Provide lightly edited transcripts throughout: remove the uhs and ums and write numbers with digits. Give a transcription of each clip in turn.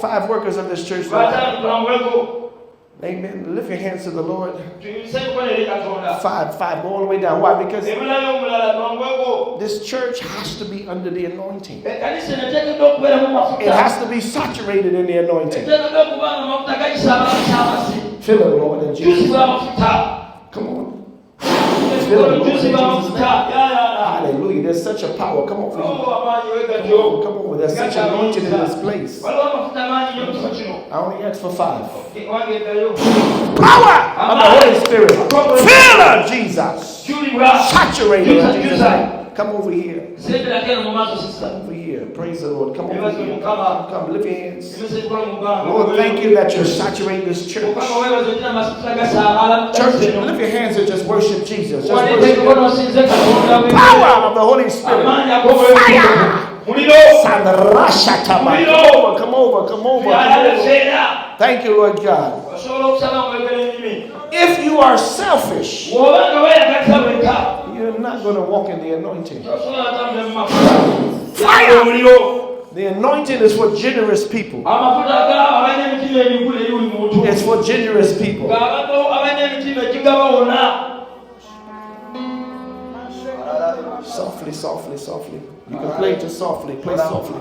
5 workers of this church. Amen. Lift your hands to the Lord. 5, go all the way down. Why? Because this church has to be under the anointing. It has to be saturated in the anointing. Fill it, Lord, in Jesus' name. Come on. Fill it, Lord, in Jesus' name. Hallelujah. There's such a power. Come on. Come on. There's such anointing in this place. I only asked for 5. Power of the Holy Spirit. Fill her, Jesus. Saturate her in Jesus' name. Come over here. Come over here. Praise the Lord. Come over here. Come. Lift your hands. Lord, thank you that you're saturating this church. Church, lift your hands and just worship Jesus. Just worship Him. Power of the Holy Spirit. Fire. Come over. Thank you, Lord God. If you are selfish, you're not going to walk in the anointing. Fire! The anointing is for generous people. It's for generous people. Softly. You can play just softly. Play softly.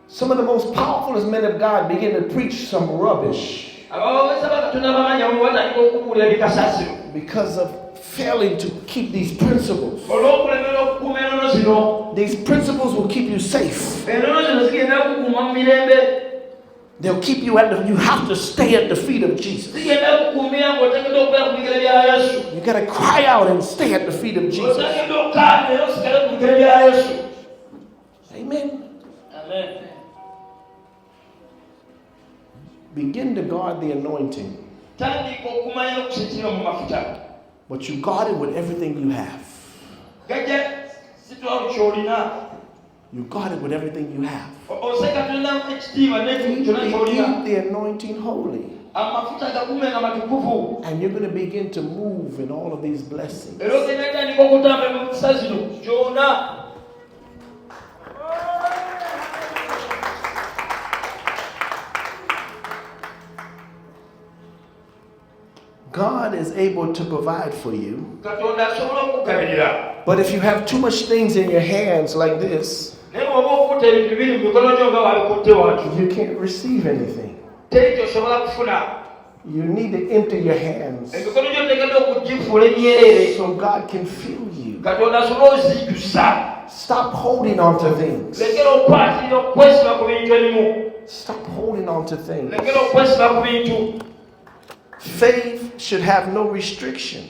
Some of the most powerful men of God begin to preach some rubbish because of failing to keep these principles. These principles will keep you safe. They'll keep you you have to stay at the feet of Jesus. You got to cry out and stay at the feet of Jesus. Amen. Begin to guard the anointing. But you guard it with everything you have. You guard it with everything you have. Keep the anointing holy. And you're going to begin to move in all of these blessings. God is able to provide for you. But if you have too much things in your hands like this, you can't receive anything. You need to empty your hands so God can fill you. Stop holding on to things. Stop holding on to things. Faith should have no restrictions.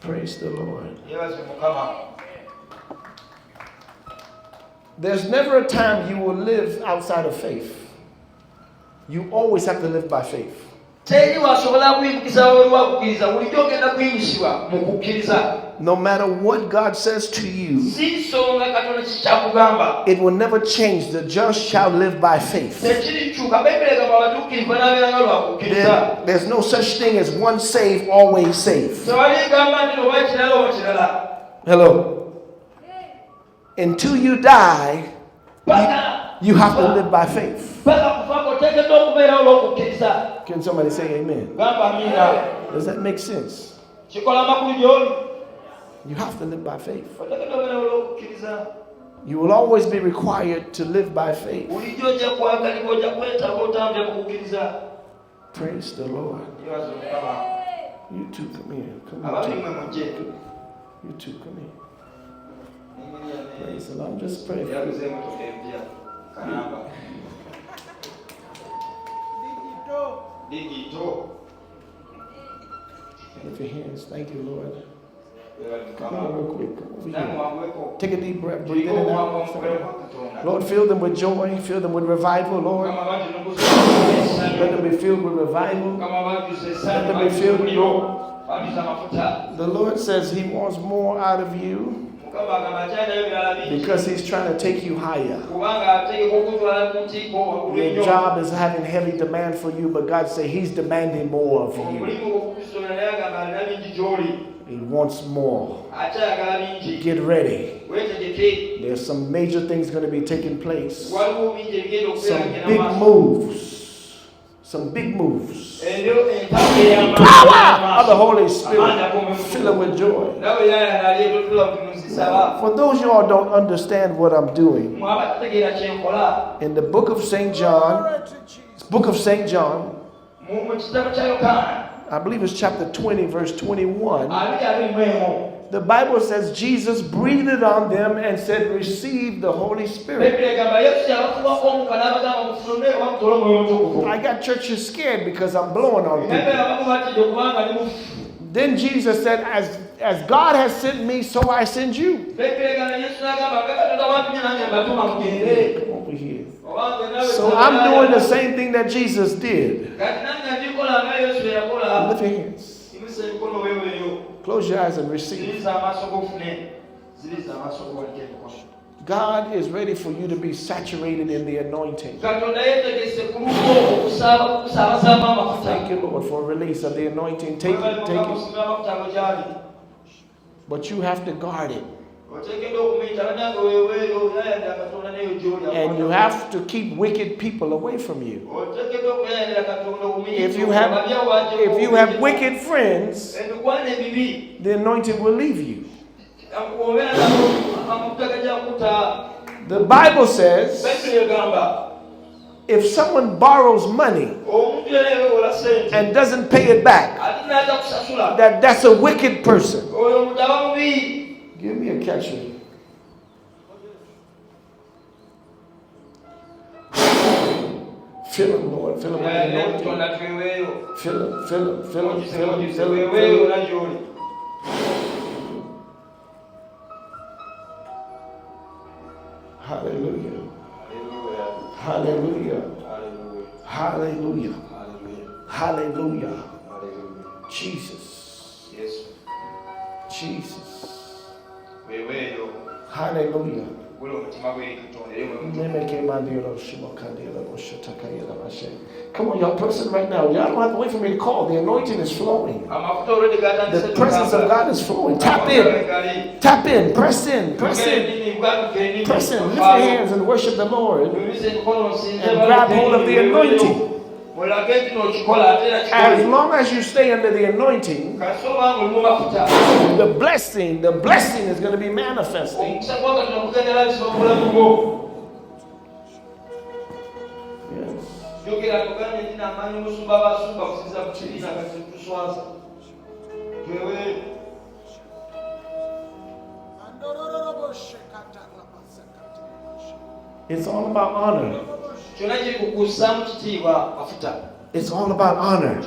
Praise the Lord. There's never a time you will live outside of faith. You always have to live by faith. No matter what God says to you, it will never change. The just shall live by faith. There's no such thing as one saved, always saved. Hello. Until you die, you have to live by faith. Can somebody say amen? Does that make sense? You have to live by faith. You will always be required to live by faith. Praise the Lord. You two, come here. You two, come here. Praise the Lord. I'm just praying for you. Lift your hands. Thank you, Lord. Come on real quick. Come over here. Take a deep breath. Breathe in and out. Lord, fill them with joy. Fill them with revival, Lord. Let them be filled with revival. Let them be filled with Lord. The Lord says He wants more out of you. Because he's trying to take you higher. Your job is having heavy demand for you, but God says he's demanding more of you. He wants more. Get ready. There's some major things going to be taking place. Some big moves. Some big moves. Power of the Holy Spirit. Fill them with joy. For those you all don't understand what I'm doing, in the book of St. John, I believe it's chapter 20, verse 21. The Bible says Jesus breathed on them and said, receive the Holy Spirit. I got churches scared because I'm blowing on people. Then Jesus said, as God has sent me, so I send you. Come over here. So I'm doing the same thing that Jesus did. Lift your hands. Close your eyes and receive. God is ready for you to be saturated in the anointing. Thank you, Lord, for release of the anointing. Take it, take it. But you have to guard it. And you have to keep wicked people away from you. If you have wicked friends, the anointing will leave you. The Bible says, if someone borrows money and doesn't pay it back, that's a wicked person. Give me a catcher. Fill him, Lord. Fill him with the anointing. Fill him, fill him, fill him, fill him, fill him, fill him. Hallelujah. Hallelujah. Hallelujah. Hallelujah. Jesus. Jesus. Hallelujah. Come on, y'all, person right now. Y'all don't have to wait for me to call. The anointing is flowing. The presence of God is flowing. Tap in. Tap in. Press in. Press in. Press in. Lift your hands and worship the Lord. And grab hold of the anointing. As long as you stay under the anointing, the blessing is going to be manifesting. Yes. It's all about honor. It's all about honor.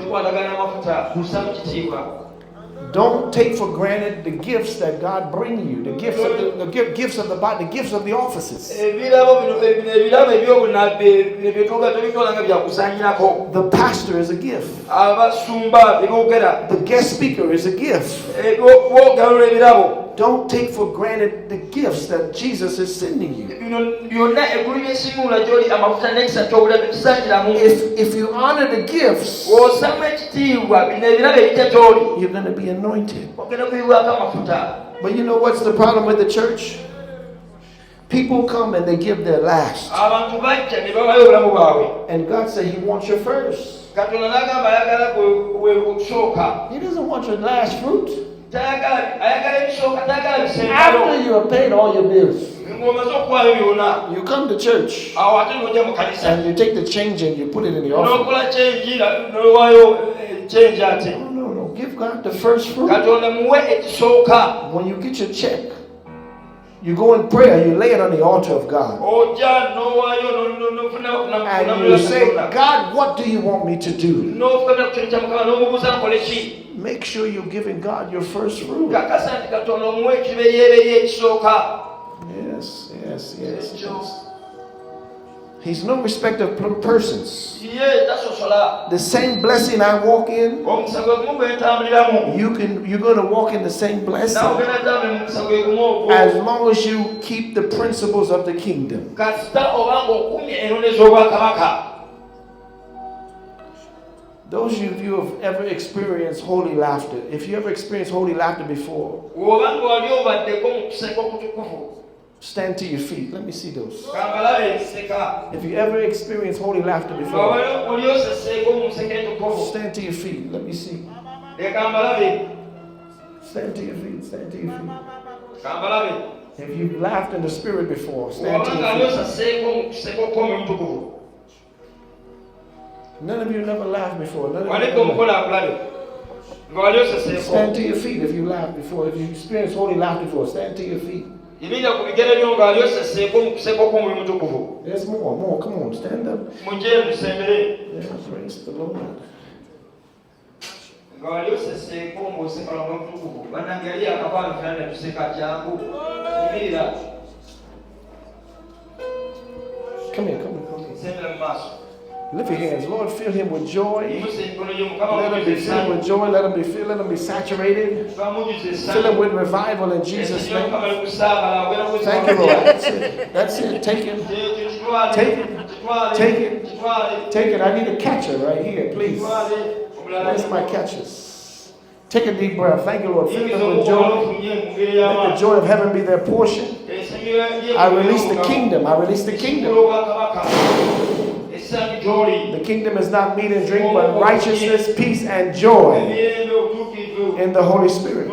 Don't take for granted the gifts that God brings you, the gifts of the gifts of the body, the gifts of the offices. The pastor is a gift. The guest speaker is a gift. Don't take for granted the gifts that Jesus is sending you. If you honor the gifts, you're going to be anointed. But you know what's the problem with the church? People come and they give their last. And God said He wants your first. He doesn't want your last fruit. After you have paid all your bills, you come to church and you take the change and you put it in the offering. No. Give God the first fruit. When you get your check, you go in prayer, you lay it on the altar of God. And you say, God, what do you want me to do? Make sure you're giving God your first fruit. Yes. He's no respecter of persons. The same blessing I walk in, you're going to walk in the same blessing as long as you keep the principles of the kingdom. Those of you who have ever experienced holy laughter, if you ever experienced holy laughter before, stand to your feet. Let me see those. If you ever experienced holy laughter before, stand to your feet. Let me see. Stand to your feet. Stand to your feet. If you've laughed in the spirit before, stand to your feet. None of you never laughed before. Stand to your feet if you laughed before. If you experienced holy laughter before, stand to your feet. There's more. Come on, stand up. Yeah, praise the Lord. Come here. Lift your hands. Lord, fill him with joy. Let him be filled with joy. Let him be filled. Let him be saturated. Fill him with revival in Jesus' name. Thank you, Lord. That's it. Take it. I need a catcher right here, please. Where's my catchers? Take a deep breath. Thank you, Lord. Fill them with joy. Let the joy of heaven be their portion. I release the kingdom. The kingdom is not meat and drink, but righteousness, peace, and joy in the Holy Spirit.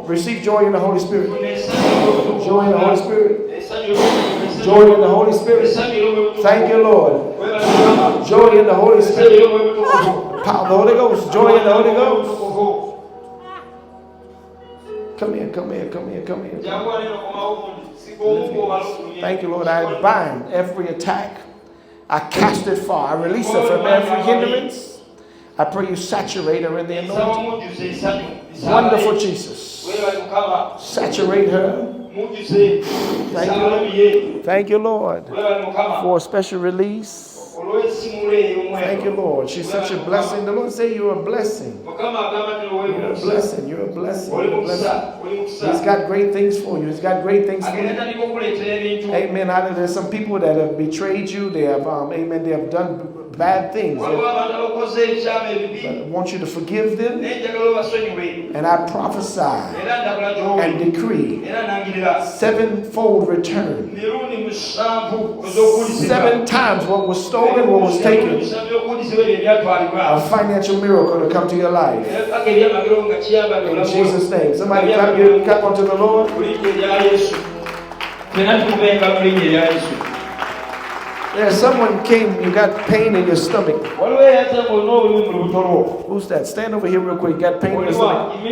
Receive joy in the Holy Spirit. Joy in the Holy Spirit. Joy in the Holy Spirit. Thank you, Lord. Joy in the Holy Spirit. Power of the Holy Ghost. Joy in the Holy Ghost. Come here. Thank you, Lord. I bind every attack. I cast it far. I release her from every hindrance. I pray you saturate her in the anointing. Wonderful Jesus. Saturate her. Thank you, Lord, for a special release. Thank you, Lord. She's such a blessing. The Lord say you're a blessing. You're a blessing. He's got great things for you. Amen. There's some people that have betrayed you. They have, amen, they have done bad things. But I want you to forgive them. And I prophesy and decree sevenfold return. 7 times what was stolen, what was taken. A financial miracle to come to your life. In Jesus' name. Somebody clap unto the Lord. There's someone came, you got pain in your stomach. Who's that? Stand over here real quick. You got pain in your stomach.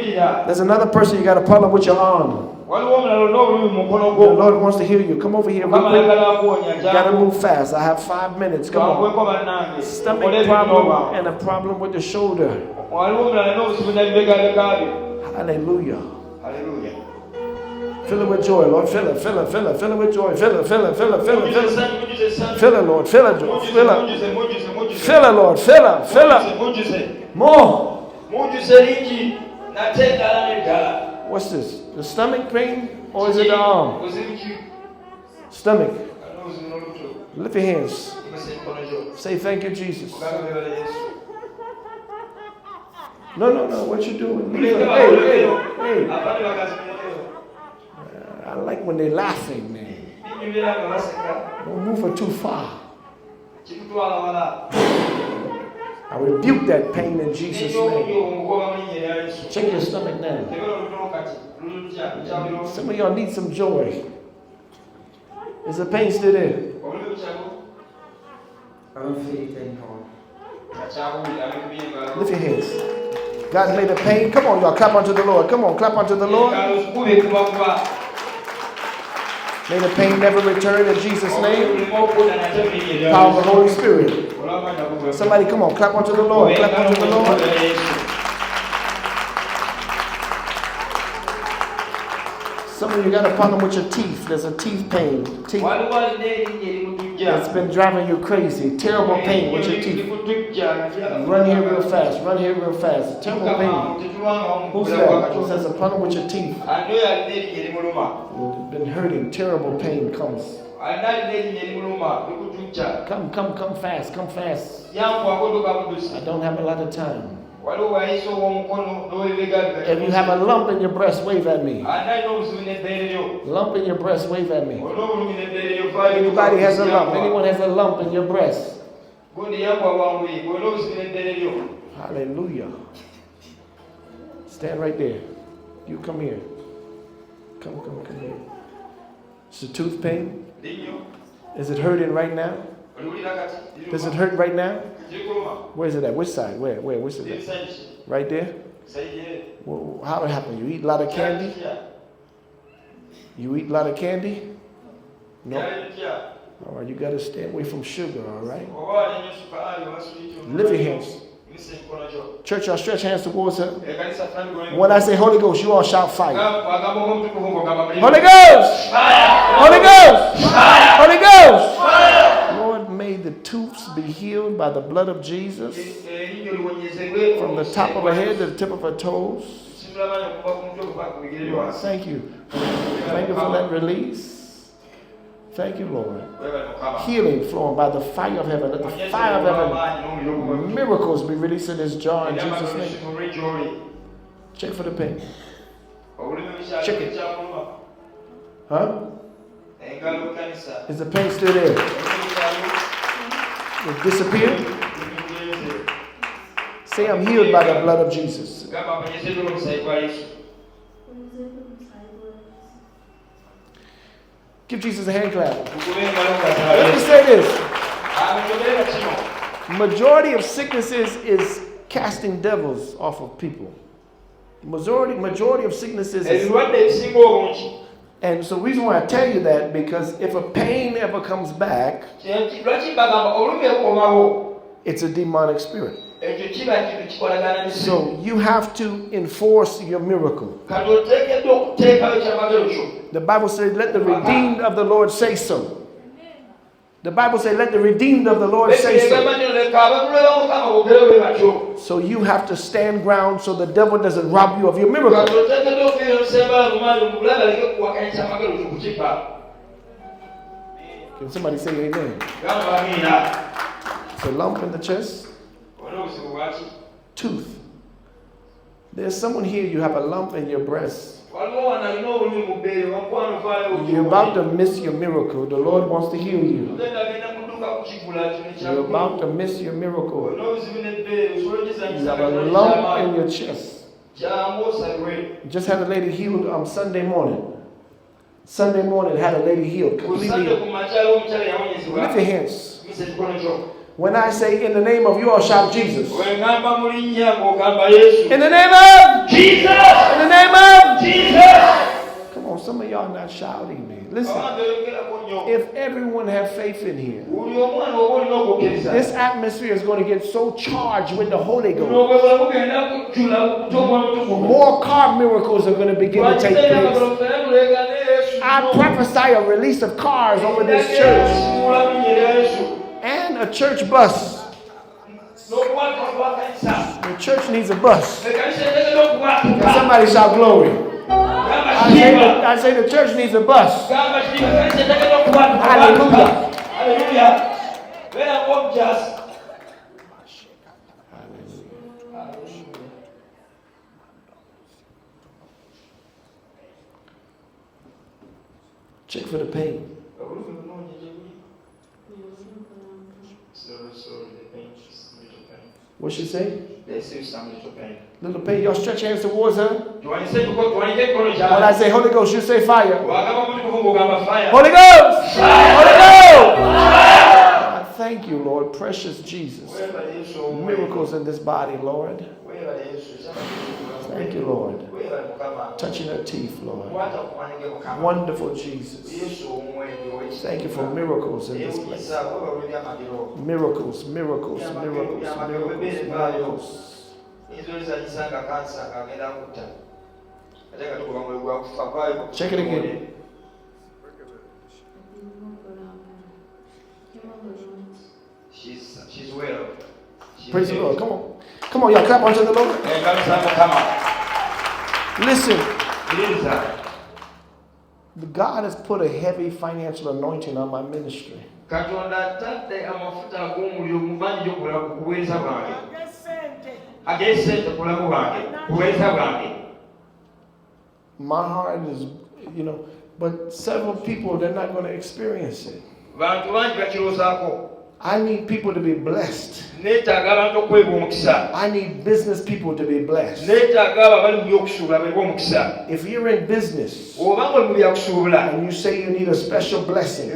There's another person, you got a problem with your arm. The Lord wants to heal you. Come over here real quick. You got to move fast. I have 5 minutes. Come on. Stomach problem and a problem with the shoulder. Hallelujah. Fill it with joy, Lord. Fill it with joy. Fill it, Lord. Fill it, Lord. Fill it. More. What's this? The stomach pain or is it the arm? Stomach. Lift your hands. Say thank you, Jesus. No. What you doing? Hey. I like when they're laughing, man. Don't move her too far. I rebuke that pain in Jesus' name. Check your stomach now. Some of y'all need some joy. Is the pain still there? Lift your hands. God made the pain. Come on, y'all. Clap unto the Lord. Come on, clap unto the Lord. May the pain never return in Jesus' name. Power of the Holy Spirit. Somebody, come on, clap unto the Lord. Clap unto the Lord. Some of you got a problem with your teeth. There's a teeth pain. Teeth. It's been driving you crazy. Terrible pain with your teeth. Run here real fast. Run here real fast. Terrible pain. Who's that? Who says a problem with your teeth? You've been hurting. Terrible pain comes. Come fast. Come fast. I don't have a lot of time. If you have a lump in your breast, wave at me. Lump in your breast, wave at me. Anybody has a lump? Anyone has a lump in your breast? Hallelujah. Stand right there. You come here. Come here. It's a tooth pain. Is it hurting right now? Does it hurt right now? Where is it at? Which side? Where? Which is it? Right there? Well, how it happen? You eat a lot of candy? You eat a lot of candy? No? All right, you got to stay away from sugar, all right? Lift your hands. Church, y'all stretch hands towards her. When I say Holy Ghost, you all shout fire. Holy Ghost! Holy Ghost! Holy Ghost! Lord, may the tooths be healed by the blood of Jesus from the top of her head to the tip of her toes. Lord, thank you. Thank you for that release. Thank you, Lord. Healing flowing by the fire of heaven. Let the fire of heaven, miracles be released in this jar in Jesus' name. Check for the pain. Check it. Huh? Is the pain still there? It disappeared? Say, I'm healed by the blood of Jesus. Give Jesus a hand clap. Let me say this. Majority of sicknesses is casting devils off of people. Majority of sicknesses is... And so the reason why I tell you that, because if a pain ever comes back, it's a demonic spirit. So you have to enforce your miracle. The Bible says, let the redeemed of the Lord say so. The Bible says, let the redeemed of the Lord say so. So you have to stand ground so the devil doesn't rob you of your miracle. Can somebody say amen? It's a lump in the chest. Tooth. There's someone here, you have a lump in your breast. You're about to miss your miracle. The Lord wants to heal you. You're about to miss your miracle. You have a lump in your chest. Just had a lady healed Sunday morning. Sunday morning had a lady healed. Completely healed. Lift your hands. When I say in the name of, you all shout Jesus. In the name of Jesus. In the name of Jesus. Come on, some of y'all not shouting me. Listen, if everyone have faith in here, this atmosphere is going to get so charged with the Holy Ghost. More car miracles are going to begin to take place. I prophesy a release of cars over this church. And a church bus. The church needs a bus. Can somebody shout glory? I say the church needs a bus. Hallelujah. Check for the pain. What she say? Little pain. Y'all stretch hands towards her. When I say Holy Ghost, you say fire. Holy Ghost! Holy Ghost! I thank you, Lord, precious Jesus. Miracles in this body, Lord. Thank you, Lord. Touching her teeth, Lord. Wonderful Jesus. Thank you for miracles in this place. Miracles, miracles, miracles, miracles, miracles. Check it again. Praise the Lord. Come on. Come on, y'all. Clap unto the Lord. Listen. God has put a heavy financial anointing on my ministry. My heart is, but several people, they're not going to experience it. I need people to be blessed. I need business people to be blessed. If you're in business and you say you need a special blessing,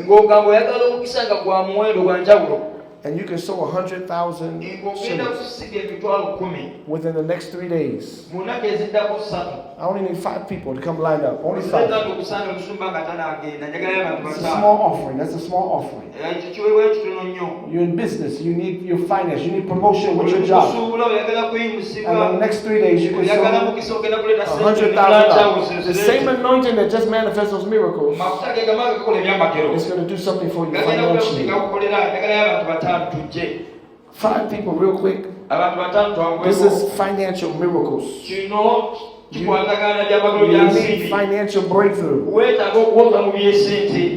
and you can sow 100,000 shillings within the next 3 days. I only need 5 people to come line up. Only 5. That's a small offering. That's a small offering. You're in business. You need your finance. You need promotion with your job. And in the next 3 days, you can sow $100,000. The same anointing that just manifests those miracles is going to do something for you financially. 5 people real quick. This is financial miracles. You need financial breakthrough.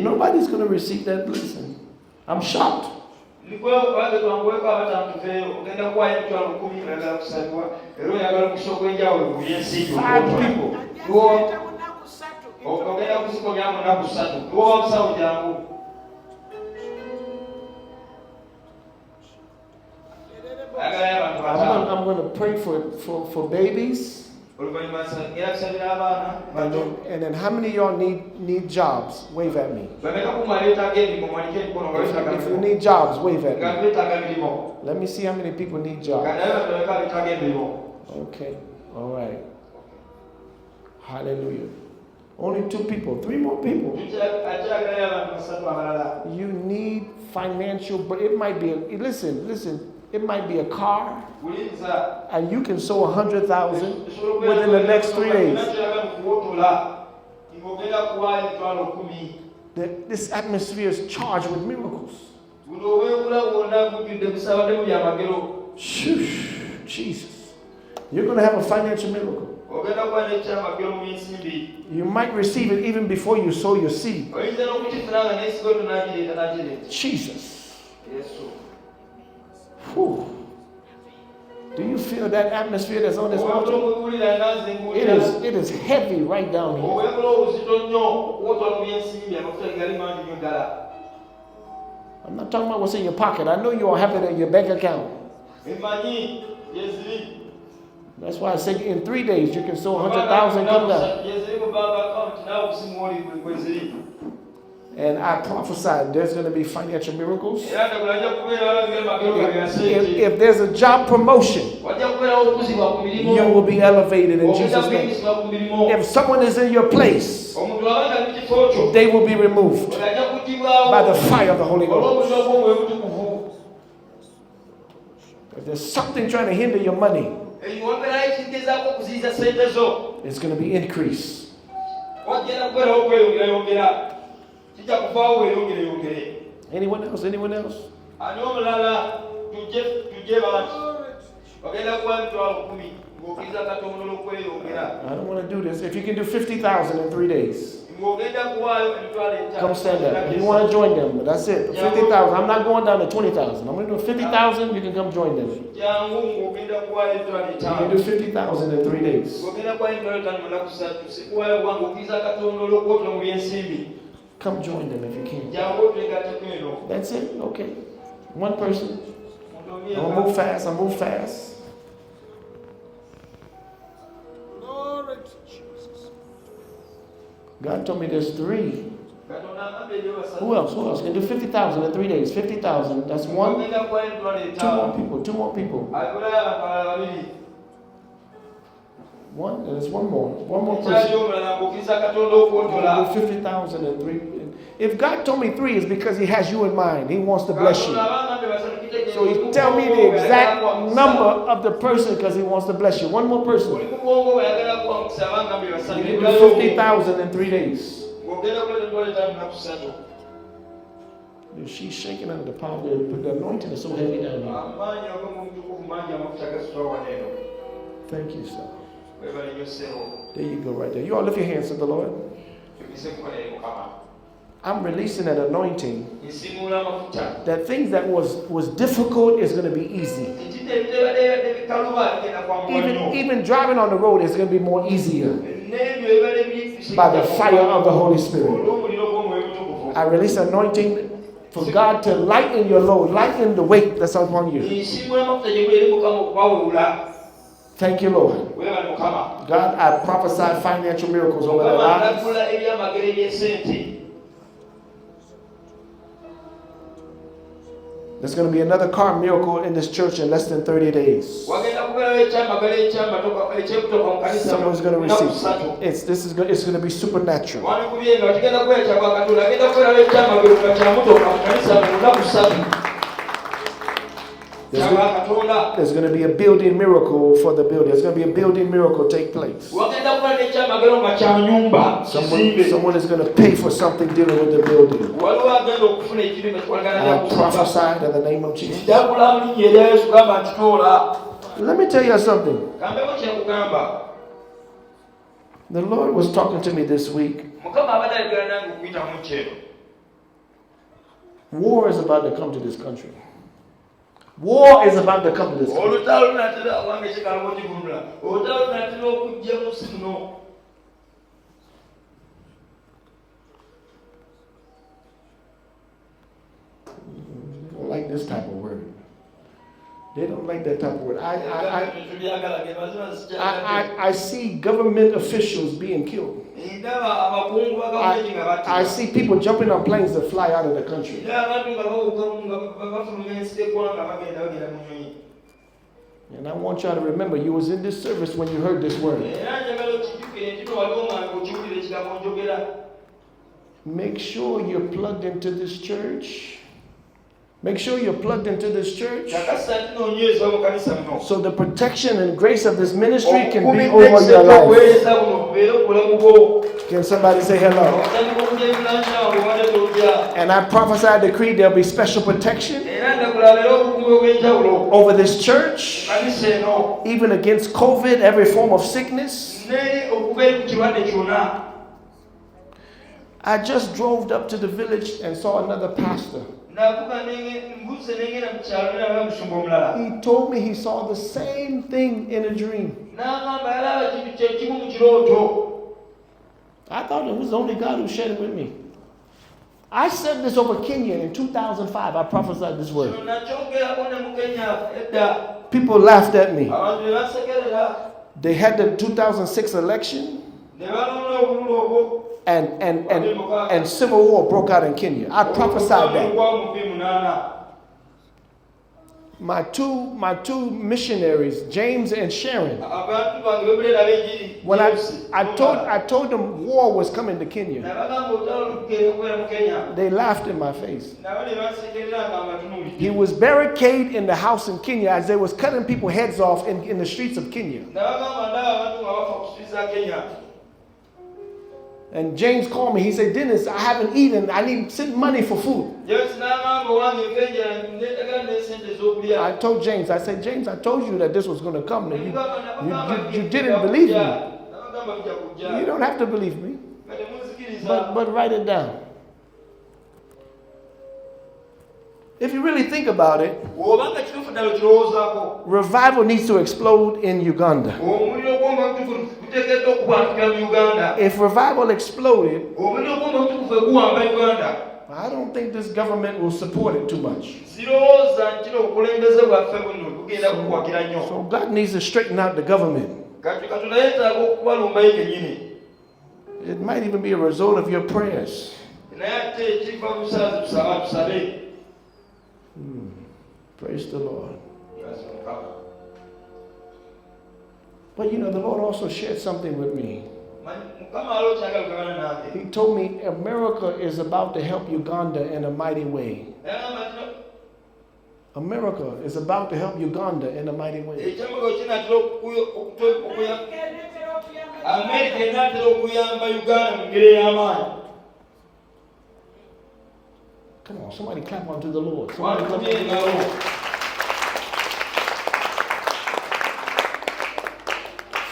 Nobody's going to receive that blessing. I'm shocked. 5 people. I'm going to pray for babies. And then how many of y'all need jobs? Wave at me. If you need jobs, wave at me. Let me see how many people need jobs. Okay. All right. Hallelujah. Only 2 people. 3 more people. You need financial, but it might be listen. It might be a car, and you can sow 100,000 within the next 3 days. This atmosphere is charged with miracles. Jesus, you're going to have a financial miracle. You might receive it even before you sow your seed. Jesus. Whew. Do you feel that atmosphere that's on this altar? It is heavy right down here. I'm not talking about what's in your pocket. I know you all have it in your bank account. That's why I said in 3 days you can sow 100,000 come down. And I prophesied there's going to be financial miracles. If there's a job promotion, you will be elevated in Jesus' name. If someone is in your place, they will be removed by the fire of the Holy Ghost. If there's something trying to hinder your money, it's going to be increased. Anyone else? Anyone else? I don't want to do this. If you can do 50,000 in 3 days, come stand up. If you want to join them, but that's it. 50,000. I'm not going down to 20,000. I'm going to do 50,000. You can come join them. You can do 50,000 in 3 days. Come join them if you can. That's it? Okay. One person. I'll move fast. I'll move fast. God told me there's 3. Who else? Who else can do 50,000 in 3 days? 50,000. That's 1. 2 more people. 2 more people. 1. There's 1 more. 1 more person. 50,000 in 3. If God told me 3, it's because He has you in mind. He wants to bless you. So He tell me the exact number of the person because He wants to bless you. 1 more person. You can do 50,000 in 3 days. She's shaking under the power. The anointing is so heavy down here. Thank you, sir. There you go, right there. You all lift your hands to the Lord. I'm releasing an anointing that things that was difficult is going to be easy. Even driving on the road is going to be more easier by the fire of the Holy Spirit. I release anointing for God to lighten your load, lighten the weight that's upon you. Thank you, Lord. God, I prophesy financial miracles over their lives. There's going to be another car miracle in this church in less than 30 days. Someone's going to receive. It's going to be supernatural. There's going to be a building miracle for the building. There's going to be a building miracle take place. Someone is going to pay for something dealing with the building. I prophesy in the name of Jesus. Let me tell you something. The Lord was talking to me this week. War is about to come to this country. War is about to come to this country. They don't like this type of word. They don't like that type of word. I see government officials being killed. I see people jumping on planes that fly out of the country. And I want y'all to remember, you was in this service when you heard this word. Make sure you're plugged into this church. Make sure you're plugged into this church so the protection and grace of this ministry can be over your life. Can somebody say hello? And I prophesy, decree there'll be special protection over this church, even against COVID, every form of sickness. I just drove up to the village and saw another pastor. He told me he saw the same thing in a dream. I thought it was only God who shared it with me. I said this over Kenya in 2005. I prophesied this word. People laughed at me. They had the 2006 election. And civil war broke out in Kenya. I prophesied that. My two missionaries, James and Sharon, when I told them war was coming to Kenya, they laughed in my face. He was barricaded in the house in Kenya as they was cutting people's heads off in the streets of Kenya. And James called me. He said, Dennis, I haven't eaten. I need to send money for food. I told James, I said, James, I told you that this was going to come. You didn't believe me. You don't have to believe me. But write it down. If you really think about it, revival needs to explode in Uganda. If revival exploded, I don't think this government will support it too much. So God needs to straighten out the government. It might even be a result of your prayers. Praise the Lord. But you know, the Lord also shared something with me. He told me America is about to help Uganda in a mighty way. America is about to help Uganda in a mighty way. Come on, somebody clap unto the Lord. Somebody clap unto the Lord.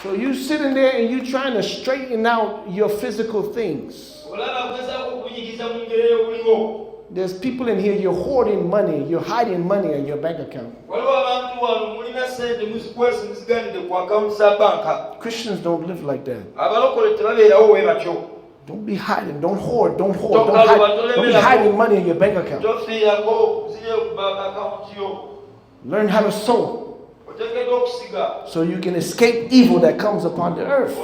So you sitting there and you trying to straighten out your physical things. There's people in here, you're hoarding money, you're hiding money in your bank account. Christians don't live like that. Don't be hiding, don't hoard, don't be hiding money in your bank account. Learn how to sow so you can escape evil that comes upon the earth.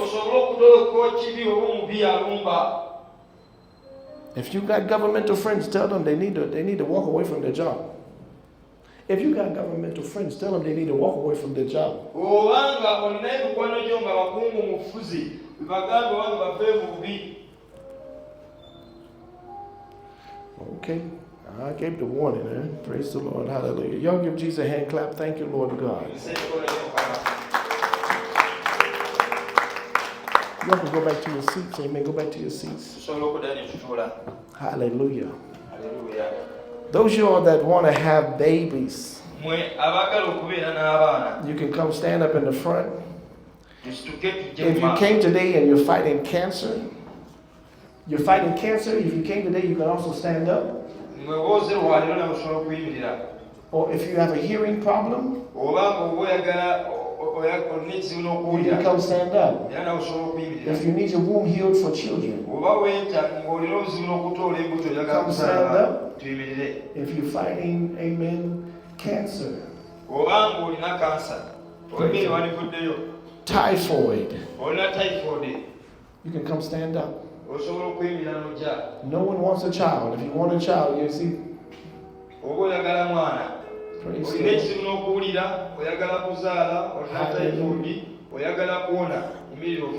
If you got governmental friends, tell them they need to walk away from their job. If you got governmental friends, tell them they need to walk away from their job. Okay, I gave the warning, eh? Praise the Lord, hallelujah. Y'all give Jesus a hand clap. Thank you, Lord God. Y'all can go back to your seats. Amen. Go back to your seats. Hallelujah. Those of y'all that want to have babies, you can come stand up in the front. If you came today and you're fighting cancer, if you came today, you can also stand up. Or if you have a hearing problem, you can come stand up. If you need your womb healed for children, come stand up. If you're fighting, amen, cancer, typhoid, you can come stand up. No one wants a child. If you want a child, you see. Praise God. Hallelujah.